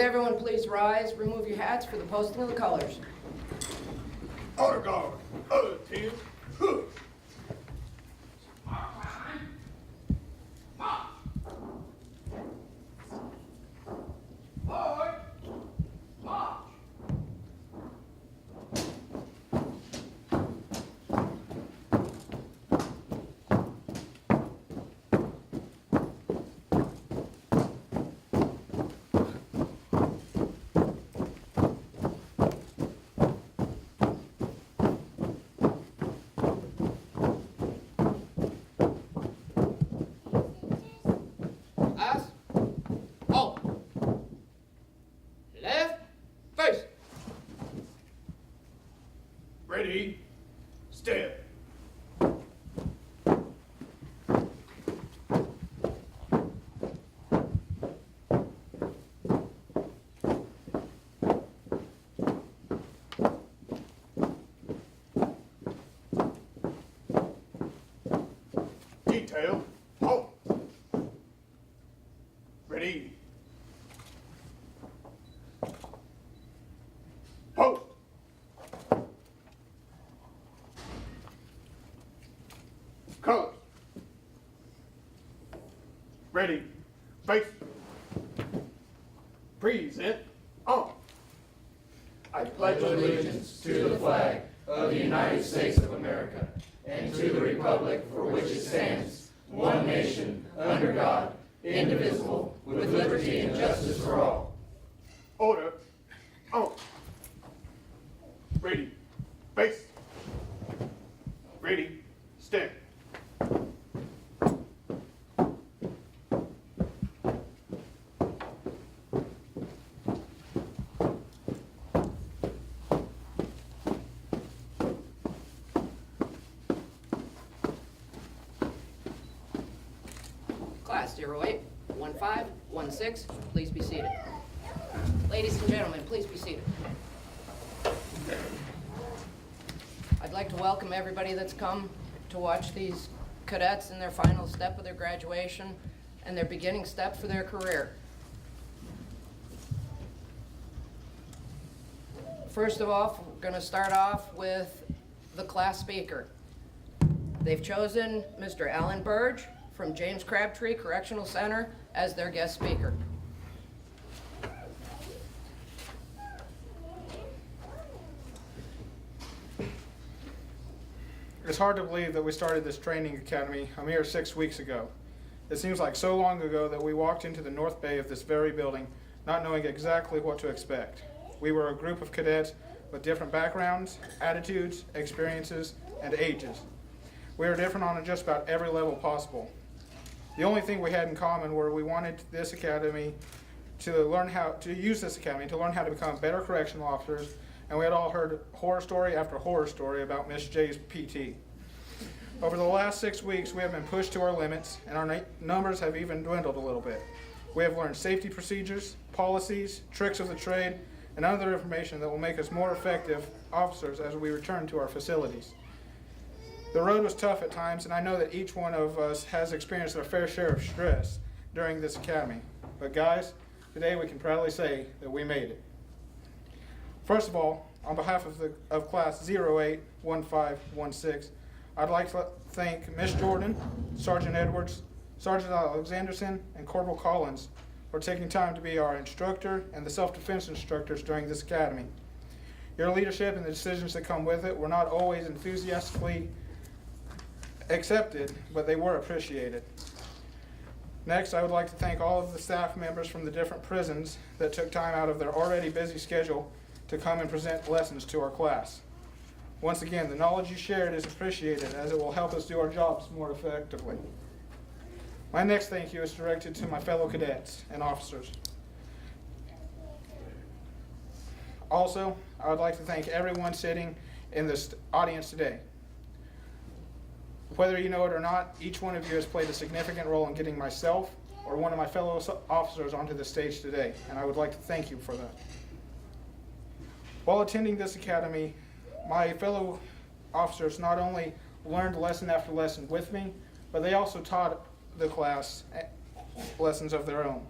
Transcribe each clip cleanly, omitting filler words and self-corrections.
Would everyone please rise, remove your hats for the posting of the colors. Honor guard, other team. Huh. Forward. March. Ready, stand. Detail, halt. Ready. Halt. Colors. Ready. Face. Present. On. I pledge allegiance to the flag of the United States of America and to the republic for which it stands, one nation, under God, indivisible, with liberty and justice for all. Order. On. Ready. Face. Ready. Stand. Class 08-15-16, please be seated. Ladies and gentlemen, please be seated. I'd like to welcome everybody that's come to watch these cadets in their final step of their graduation and their beginning step for their career. First of all, we're going to start off with the class speaker. They've chosen Mr. Alan Burge from James Crabtree Correctional Center as their guest speaker. It's hard to believe that we started this training academy a mere 6 weeks ago. It seems like so long ago that we walked into the north bay of this very building, not knowing exactly what to expect. We were a group of cadets with different backgrounds, attitudes, experiences, and ages. We were different on just about every level possible. The only thing we had in common were we wanted this academy to learn how to use this academy to learn how to become better correctional officers, and we had all heard horror story after horror story about Miss J's PT. Over the last 6 weeks, we have been pushed to our limits, and our numbers have even dwindled a little bit. We have learned safety procedures, policies, tricks of the trade, and other information that will make us more effective officers as we return to our facilities. The road was tough at times, and I know that each one of us has experienced their fair share of stress during this academy. But guys, today we can proudly say that we made it. First of all, on behalf of class 08-15-16, I'd like to thank Miss Jordan, Sergeant Edwards, Sergeant Alexanderson, and Corporal Collins for taking time to be our instructor and the self-defense instructors during this academy. Your leadership and the decisions that come with it were not always enthusiastically accepted, but they were appreciated. Next, I would like to thank all of the staff members from the different prisons that took time out of their already busy schedule to come and present lessons to our class. Once again, the knowledge you shared is appreciated as it will help us do our jobs more effectively. My next thank you is directed to my fellow cadets and officers. Also, I would like to thank everyone sitting in this audience today. Whether you know it or not, each one of you has played a significant role in getting myself or one of my fellow officers onto the stage today, and I would like to thank you for that. While attending this academy, my fellow officers not only learned lesson after lesson with me, but they also taught the class lessons of their own.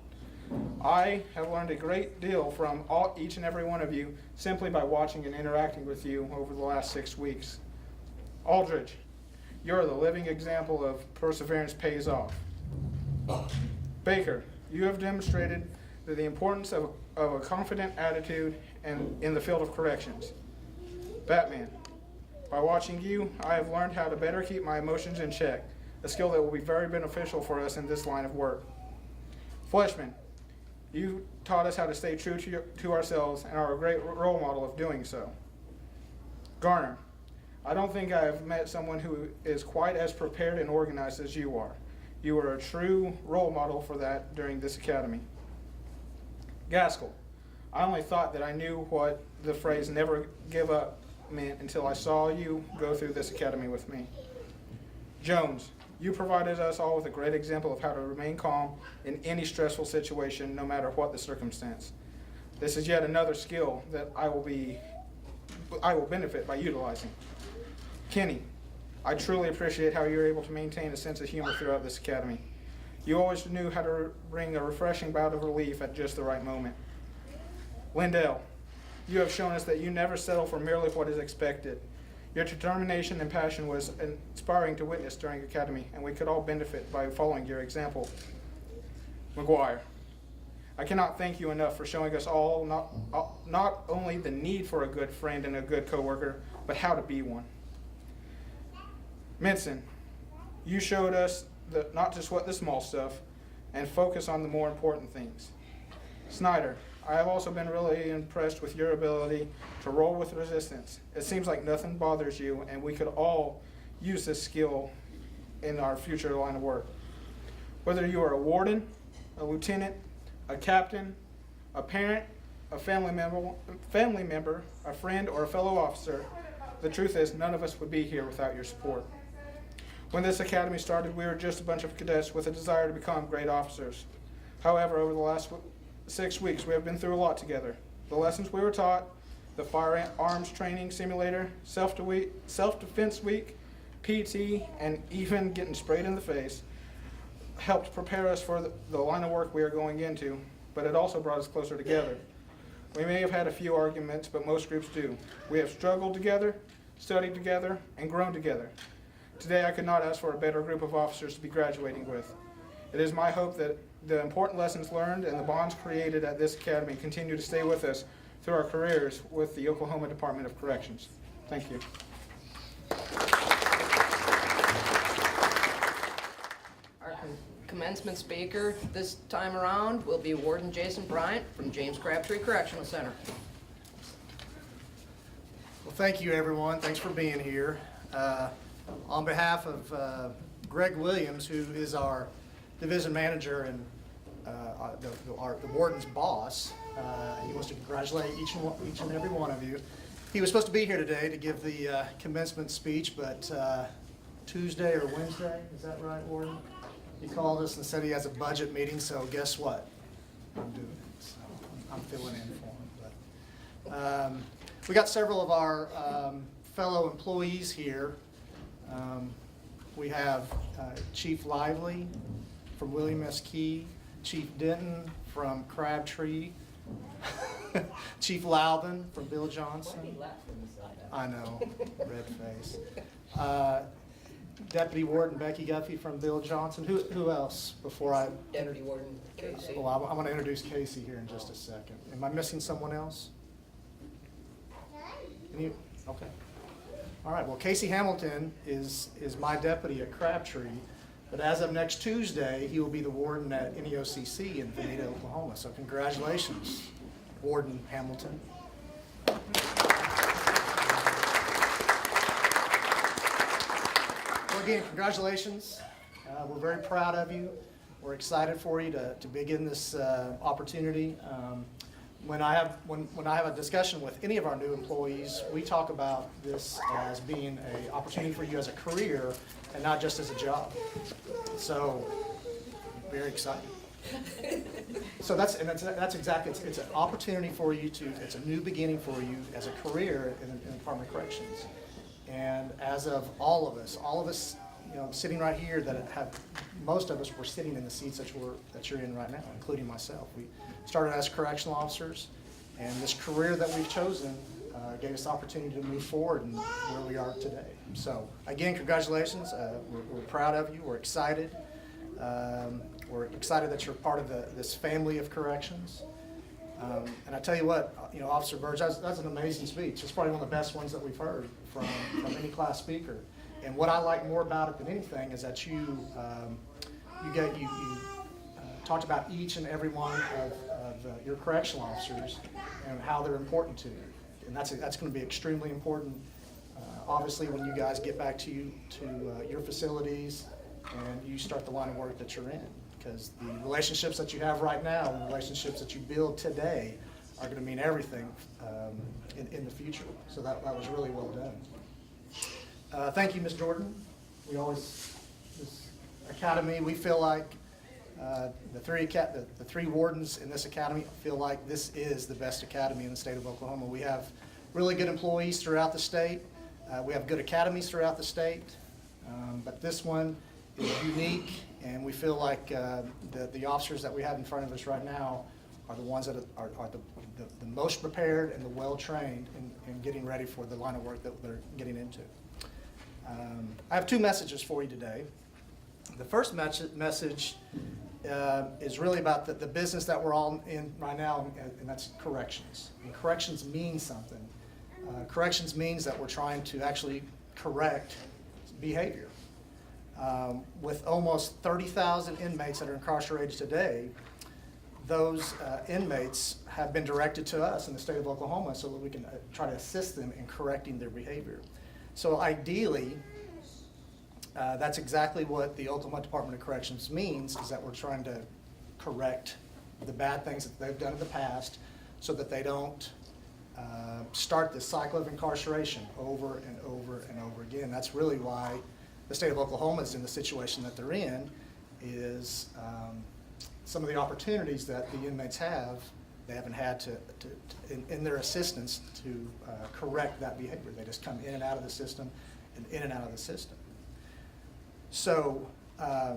I have learned a great deal from each and every one of you simply by watching and interacting with you over the last 6 weeks. Aldridge, you're the living example of perseverance pays off. Baker, you have demonstrated the importance of a confident attitude in the field of corrections. Batman, by watching you, I have learned how to better keep my emotions in check, a skill that will be very beneficial for us in this line of work. Fleshman, you taught us how to stay true to ourselves and are a great role model of doing so. Garner, I don't think I have met someone who is quite as prepared and organized as you are. You are a true role model for that during this academy. Gaskell, I only thought that I knew what the phrase never give up meant until I saw you go through this academy with me. Jones, you provided us all with a great example of how to remain calm in any stressful situation, no matter what the circumstance. This is yet another skill that I will benefit by utilizing. Kenny, I truly appreciate how you're able to maintain a sense of humor throughout this academy. You always knew how to bring a refreshing bout of relief at just the right moment. Lindell, you have shown us that you never settle for merely what is expected. Your determination and passion was inspiring to witness during Academy, and we could all benefit by following your example. McGuire, I cannot thank you enough for showing us all not only the need for a good friend and a good coworker, but how to be one. Minson, you showed us not just what the small stuff, and focus on the more important things. Snyder, I have also been really impressed with your ability to roll with resistance. It seems like nothing bothers you, and we could all use this skill in our future line of work. Whether you are a warden, a lieutenant, a captain, a parent, a family member, a friend, or a fellow officer, the truth is none of us would be here without your support. When this academy started, we were just a bunch of cadets with a desire to become great officers. However, over the last 6 weeks, we have been through a lot together. The lessons we were taught, the firearms training simulator, self-defense week, PT, and even getting sprayed in the face helped prepare us for the line of work we are going into, but it also brought us closer together. We may have had a few arguments, but most groups do. We have struggled together, studied together, and grown together. Today, I could not ask for a better group of officers to be graduating with. It is my hope that the important lessons learned and the bonds created at this academy continue to stay with us through our careers with the Oklahoma Department of Corrections. Thank you. Our commencement speaker this time around will be Warden Jason Bryant from James Crabtree Correctional Center. Well, thank you, everyone. Thanks for being here. On behalf of Greg Williams, who is our division manager and the warden's boss, he wants to congratulate each and every one of you. He was supposed to be here today to give the commencement speech, but Tuesday or Wednesday, is that right, Warden? He called us and said he has a budget meeting, so guess what? I'm doing it. So I'm filling in for him. But we got several of our fellow employees here. We have Chief Lively from William S. Key, Chief Denton from Crabtree, Chief Loudon from Bill Johnson. I know, red face. Deputy Warden Becky Guffey from Bill Johnson. Who else before I? Deputy Warden Casey. Well, I'm going to introduce Casey here in just a second. Am I missing someone else? Okay. All right, well, Casey Hamilton is my deputy at Crabtree, but as of next Tuesday, he will be the warden at NEOCC in Veneta, Oklahoma. So congratulations, Warden Hamilton. Well, again, congratulations. We're very proud of you. We're excited for you to begin this opportunity. When I have a discussion with any of our new employees, we talk about this as being an opportunity for you as a career and not just as a job. So, very excited. So that's exactly, it's an opportunity for you it's a new beginning for you as a career in the Department of Corrections. And as of all of us sitting right here that have, most of us were sitting in the seats that you're in right now, including myself. We started as correctional officers, and this career that we've chosen gave us the opportunity to move forward and where we are today. So again, congratulations. We're proud of you. We're excited. We're excited that you're part of this family of corrections. And I tell you what, Officer Burge, that's an amazing speech. It's probably one of the best ones that we've heard from any class speaker. And what I like more about it than anything is that you talked about each and every one of your correctional officers and how they're important to you. And that's going to be extremely important, obviously, when you guys get back to your facilities and you start the line of work that you're in. Because the relationships that you have right now and the relationships that you build today are going to mean everything in the future. So that was really well done. Thank you, Ms. Jordan. This academy, we feel like the three wardens in this academy feel like this is the best academy in the state of Oklahoma. We have really good employees throughout the state. We have good academies throughout the state. But this one is unique, and we feel like the officers that we have in front of us right now are the ones that are the most prepared and the well-trained in getting ready for the line of work that they're getting into. I have two messages for you today. The first message is really about the business that we're all in right now, and that's corrections. And corrections means something. Corrections means that we're trying to actually correct behavior. With almost 30,000 inmates that are incarcerated today, those inmates have been directed to us in the state of Oklahoma so that we can try to assist them in correcting their behavior. So ideally, that's exactly what the Oklahoma Department of Corrections means, is that we're trying to correct the bad things that they've done in the past so that they don't start this cycle of incarceration over and over and over again. That's really why the state of Oklahoma is in the situation that they're in, is some of the opportunities that the inmates have, they haven't had in their assistance to correct that behavior. They just come in and out of the system and in and out of the system. So out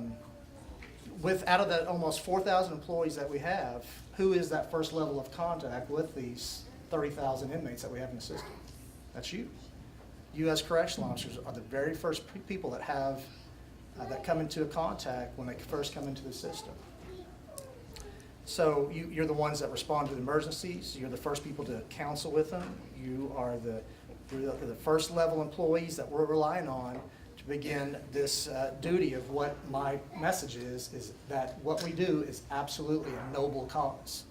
of the almost 4,000 employees that we have, who is that first level of contact with these 30,000 inmates that we have in the system? That's you. You as correctional officers are the very first people that have that come into contact when they first come into the system. So you're the ones that respond to the emergencies. You're the first people to counsel with them. You're the first level employees that we're relying on to begin this duty of what my message is that what we do is absolutely a noble cause.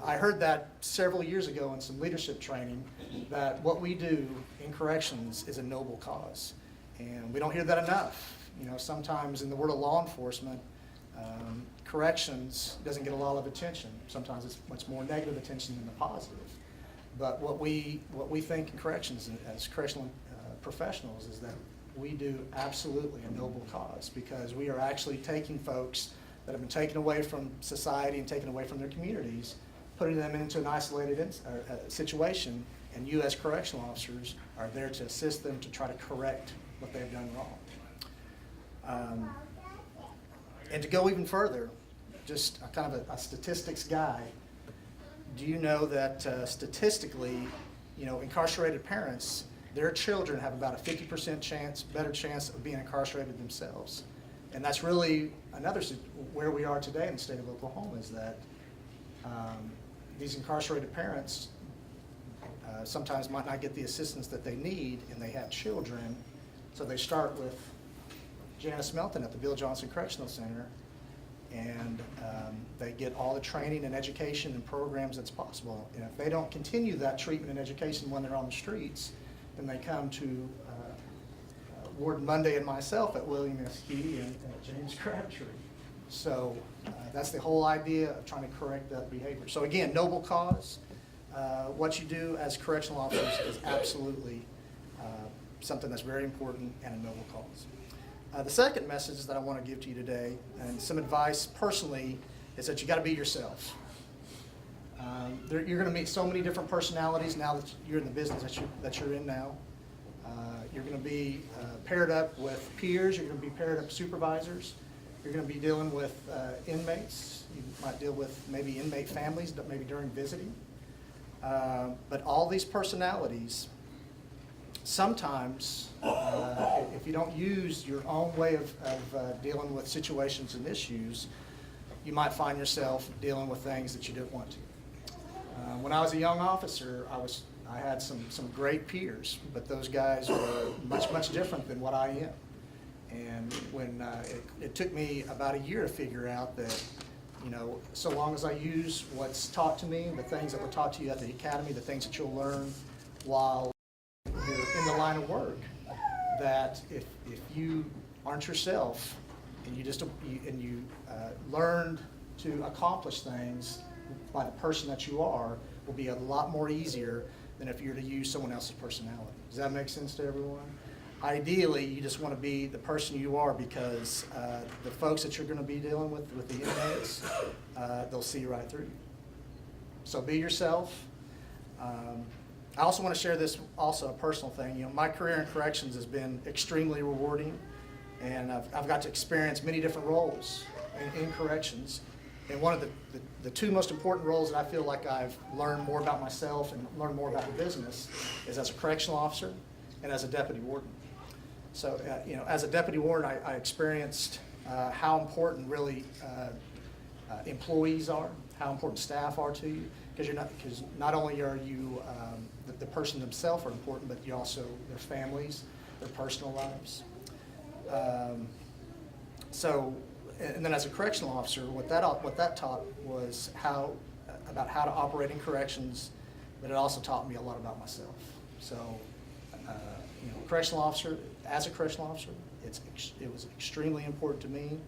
I heard that several years ago in some leadership training, that what we do in corrections is a noble cause. And we don't hear that enough. Sometimes in the world of law enforcement, corrections doesn't get a lot of attention. Sometimes it's much more negative attention than the positive. But what we think in corrections as correctional professionals is that we do absolutely a noble cause, because we are actually taking folks that have been taken away from society and taken away from their communities, putting them into an isolated situation, and you as correctional officers are there to assist them to try to correct what they've done wrong. And to go even further, just kind of a statistics guy, do you know that statistically, incarcerated parents, their children have about a 50% better chance of being incarcerated themselves. And that's really another where we are today in the state of Oklahoma, is that these incarcerated parents sometimes might not get the assistance that they need, and they have children. So they start with Janice Melton at the Bill Johnson Correctional Center, and they get all the training and education and programs that's possible. And if they don't continue that treatment and education when they're on the streets, then they come to Warden Monday and myself at William S. Key and James Crabtree. So that's the whole idea of trying to correct that behavior. So again, noble cause. What you do as correctional officers is absolutely something that's very important and a noble cause. The second message that I want to give to you today, and some advice personally, is that you got to be yourself. You're going to meet so many different personalities now that you're in the business that you're in now. You're going to be paired up with peers. You're going to be paired up with supervisors. You're going to be dealing with inmates. You might deal with maybe inmate families, maybe during visiting. But all these personalities, sometimes, if you don't use your own way of dealing with situations and issues, you might find yourself dealing with things that you didn't want to. When I was a young officer, I had some great peers, but those guys were much different than what I am. And when it took me about a year to figure out that, you know, so long as I use what's taught to me, the things that were taught to you at the academy, the things that you'll learn while you're in the line of work, that if you aren't yourself and you learned to accomplish things by the person that you are, will be a lot more easier than if you were to use someone else's personality. Does that make sense to everyone? Ideally, you just want to be the person you are, because the folks that you're going to be dealing with the inmates, they'll see right through you. So be yourself. I also want to share this, also a personal thing. You know, my career in corrections has been extremely rewarding, and I've got to experience many different roles in corrections. And one of the two most important roles that I feel like I've learned more about myself and learned more about the business is as a correctional officer and as a deputy warden. So, you know, as a deputy warden, I experienced how important really employees are, how important staff are to you, because not only are you the person themselves are important, but you also their families, their personal lives. And then as a correctional officer, what that taught was about how to operate in corrections, but it also taught me a lot about myself. So, you know, as a correctional officer, it was extremely important to me,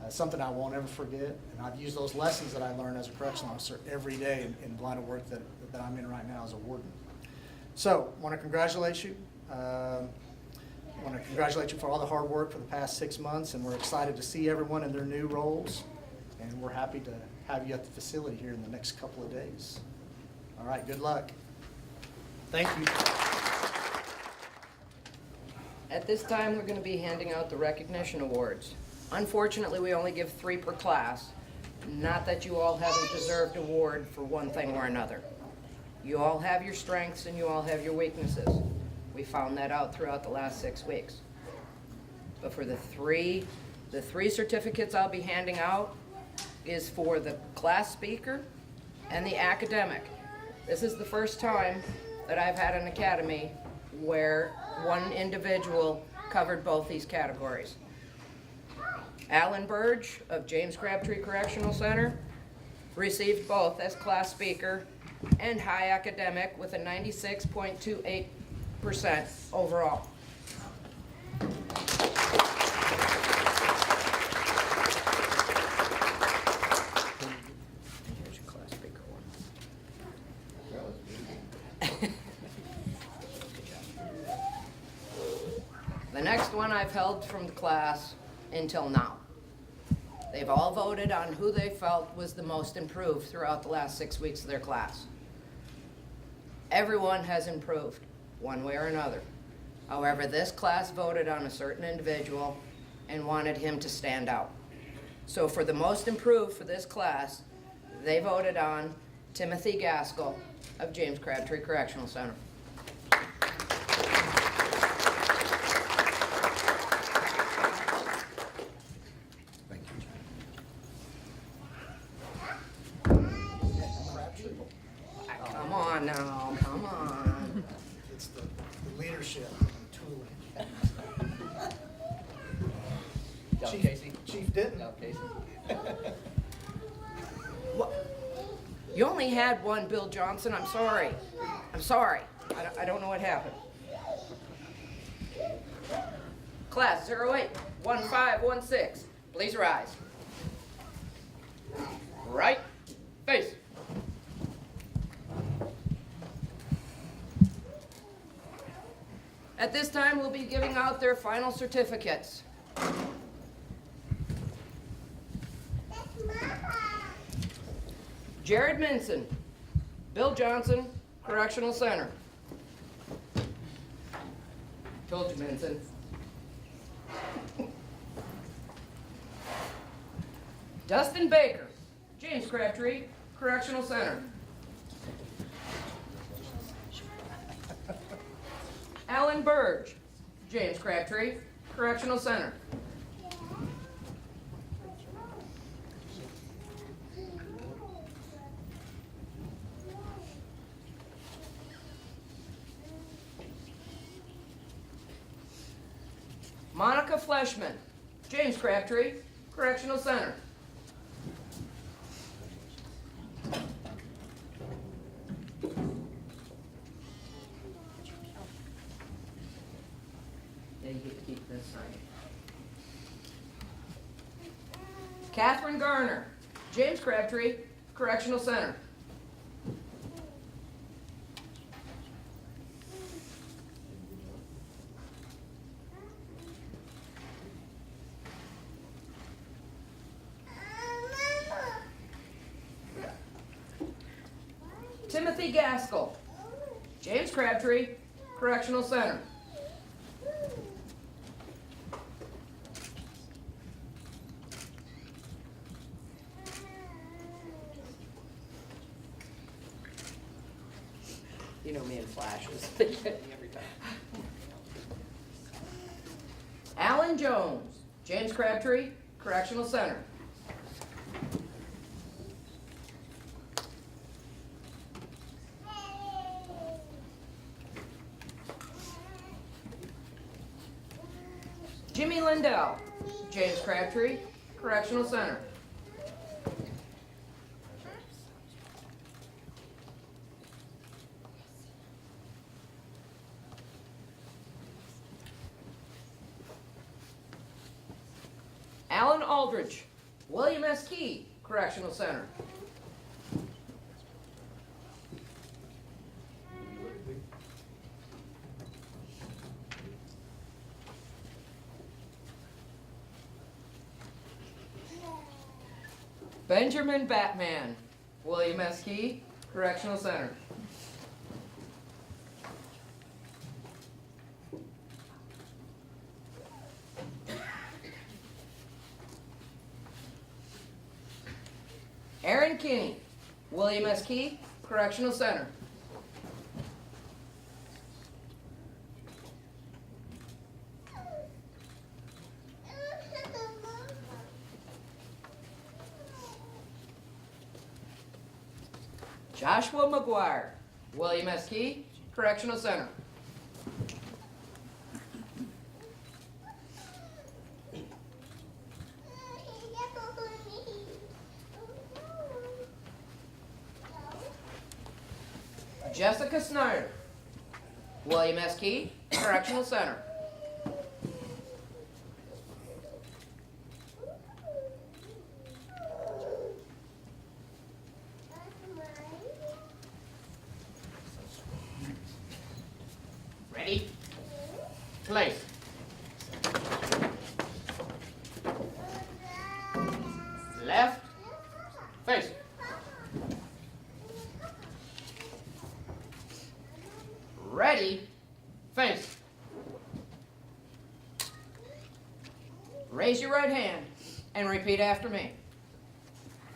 something I won't ever forget, and I've used those lessons that I learned as a correctional officer every day in the line of work that I'm in right now as a warden. So, I want to congratulate you. I want to congratulate you for all the hard work for the past 6 months, and we're excited to see everyone in their new roles, and we're happy to have you at the facility here in the next couple of days. All right, good luck. Thank you. At this time, we're going to be handing out the recognition awards. Unfortunately, we only give 3 per class. Not that you all haven't deserved an award for one thing or another. You all have your strengths and you all have your weaknesses. We found that out throughout the last 6 weeks. But for the three certificates I'll be handing out is for the class speaker and the academic. This is the first time that I've had an academy where one individual covered both these categories. Alan Burge of James Crabtree Correctional Center received both as class speaker and high academic with a 96.28% overall. Here's your class speaker one. The next one I've held from the class until now. They've all voted on who they felt was the most improved throughout the last 6 weeks of their class. Everyone has improved, one way or another. However, this class voted on a certain individual and wanted him to stand out. So for the most improved for this class, they voted on Timothy Gaskell of James Crabtree Correctional Center. Come on now, come on. It's the leadership tool. John Casey. Chief Denton. John Casey. What? You only had one, Bill Johnson. I'm sorry. I'm sorry. I don't know what happened. Class 08-1516, please rise. Right face. At this time, we'll be giving out their final certificates. Jared Minson, Bill Johnson, Correctional Center. Told you, Vincent. Dustin Baker, James Crabtree, Correctional Center. Alan Burge, James Crabtree, Correctional Center. Monica Fleshman, James Crabtree, Correctional Center. Yeah, you get to keep this side. Catherine Garner, James Crabtree, Correctional Center. Timothy Gaskell, James Crabtree, Correctional Center. You know me in flashes. They get me every time. Alan Jones, James Crabtree, Correctional Center. Jimmy Lindell, James Crabtree, Correctional Center. Alan Aldridge, William S. Key, Correctional Center. Benjamin Batman, William S. Key, Correctional Center. Aaron Kinney, William S. Key, Correctional Center. Joshua McGuire, William S. Key, Correctional Center. Jessica Snyder, William S. Key, Correctional Center. Ready? Place. Left. Face. Ready. Face. Raise your right hand and repeat after me.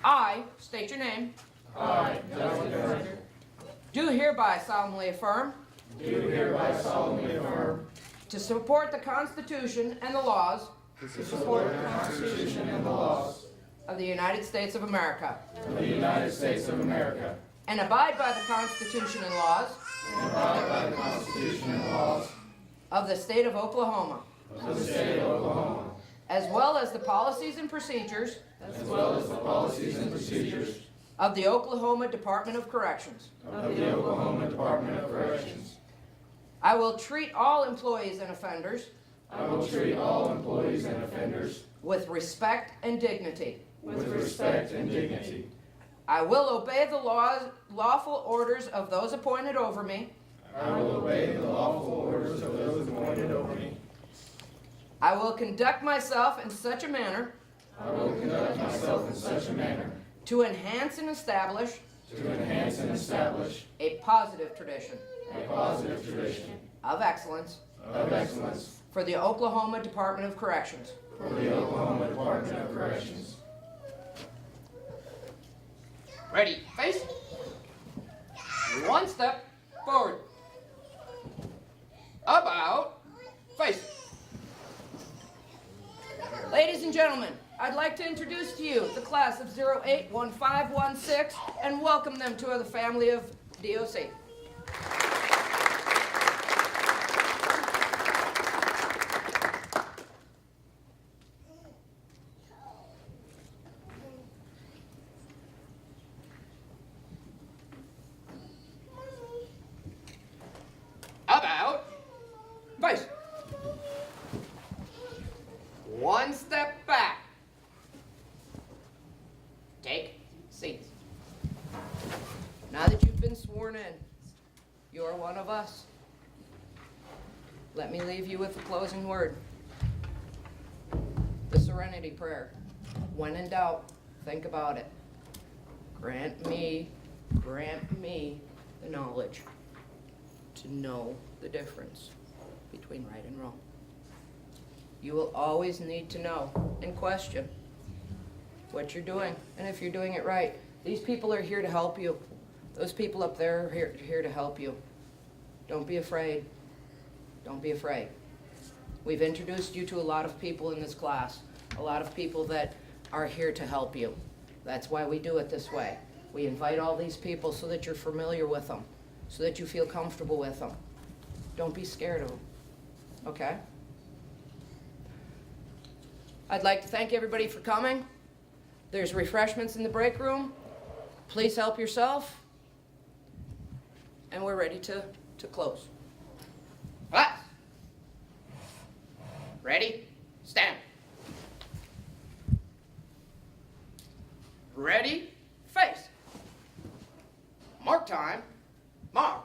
I state your name. I, Dustin Baker, Do hereby solemnly affirm do hereby solemnly affirm to support the Constitution and the laws to support the Constitution and the laws of the United States of America, of the United States of America, and abide by the Constitution and laws and abide by the Constitution and laws of the state of Oklahoma, of the state of Oklahoma, as well as the policies and procedures as well as the policies and procedures of the Oklahoma Department of Corrections. of the Oklahoma Department of Corrections. I will treat all employees and offenders I will treat all employees and offenders with respect and dignity. with respect and dignity. I will obey the laws, lawful orders of those appointed over me. I will obey the lawful orders of those appointed over me. I will conduct myself in such a manner I will conduct myself in such a manner to enhance and establish to enhance and establish a positive tradition a positive tradition of excellence of excellence for the Oklahoma Department of Corrections. for the Oklahoma Department of Corrections. Ready, face. One step forward. About face. Ladies and gentlemen, I'd like to introduce to you the class of 081516 and welcome them to the family of DOC. About face. One step back. Take seats. Now that you've been sworn in, you're one of us. Let me leave you with a closing word. The Serenity Prayer. When in doubt, think about it. Grant me the knowledge to know the difference between right and wrong. You will always need to know and question what you're doing and if you're doing it right. These people are here to help you. Those people up there are here to help you. Don't be afraid. Don't be afraid. We've introduced you to a lot of people in this class, a lot of people that are here to help you. That's why we do it this way. We invite all these people so that you're familiar with them, so that you feel comfortable with them. Don't be scared of them, okay? I'd like to thank everybody for coming. There's refreshments in the break room. Please help yourself. And we're ready to close. Class. Ready? Stand. Ready? Face. Mark time. March.